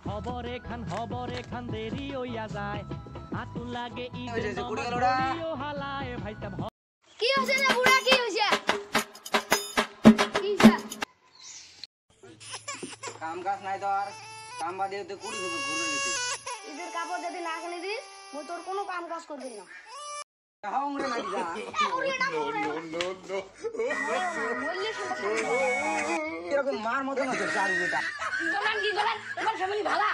খবরে খান দেরি হইয়া যায় আতুন লাগে হালায় ভাইটা কি হইছে রে বুড়া কি হইছে কিসা কাম কাজ নাই তো আর কাম বাদে তো কুড়ি হবে ঘুরে নিতে ঈদের কাপড় যদি না কিনে দিস মই তোর কোনো কাম কাজ করবি না হাওংরে মারি যা নো বললি এরকম মার মত না তো চারু বেটা বলেন কি বলেন তোমার ফ্যামিলি ভালো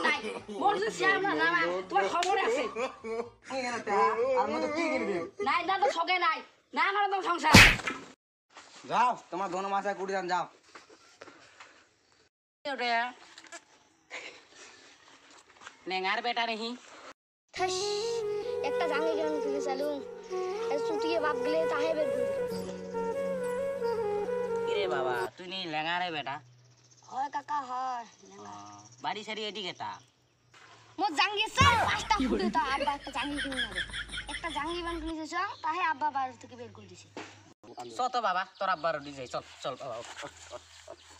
নাই মোর যে শ্যাম না না তোমার খবর আছে কি এরাটা আর মত কি করবি নাই না তো ছকে নাই না না তো সংসার যাও তোমার দোনো মাসে কুড়ি দান যাও রে নেঙ্গার বেটা नहीं ঠাস একটা জাঙ্গি গেলাম তুই চালু এ ছুটিয়ে বাপ গেলে তাহে বের করে কিরে বাবা তুই নি লেঙ্গারে বেটা হয় কাকা হয় বাড়ি সারি এটি কেটা মোর জাঙ্গি চাই পাঁচটা ফুটে তা আব্বা একটা জাঙ্গি কিনে নেবে একটা জাঙ্গি বান কিনে দিয়েছ তাহে আব্বা বাড়ি থেকে বের করে দিছে চল তো বাবা তোর আব্বার ডিজাই চল চল বাবা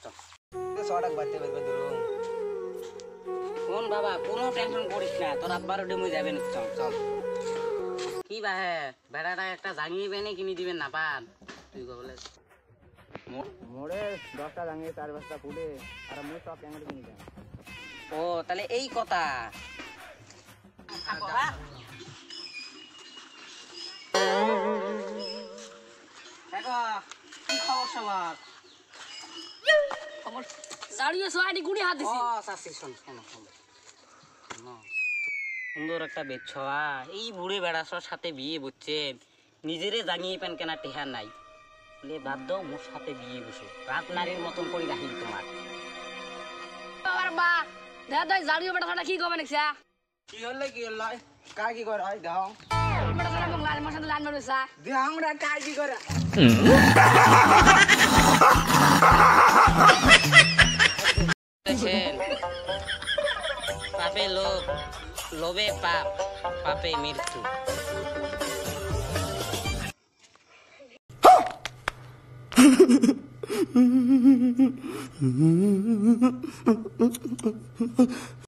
চল সড়ক বাড়তে বেরবে দূর কোন বাবা কোনো টেনশন করিস না তোর আব্বার ডিমু যাবেন চল চল কি বা হে বেটাটা একটা জাঙ্গি বেনে কিনে দিবেন না পান তুই বলে মোড়ে 10টা জাঙ্গি 4 বস্তা ফুটে আর মই সব ক্যাঙ্গার কিনে দাও ও তাহলে এই কথা দেখো কি খবর সবার খবর দাঁড়িয়ে সোয়াডি গুড়ি হাত দিছি শাসি শোন শোনো সুন্দর একটা বেচ্ছয়া এই বুড়ে বেড়াসর সাথে বিয়ে বুঝছেন নিজেরে জাঙিয়ে পেন কেনা টেহা নাই বলে বাদ দাও মোর সাথে বিয়ে বসো রাত নারীর মতন করে রাখিল তোমার আর বা দাদা জাড়িয়ে বেটা সাটা কি কবে নেক্সা কি হল কাই কি করে হয় দাও বেটা সাটা লাল মার সাথে লাল মারছা দে আমরা কাই কি করে পাপে লোভ লোভে পাপ পাপে মৃত্যু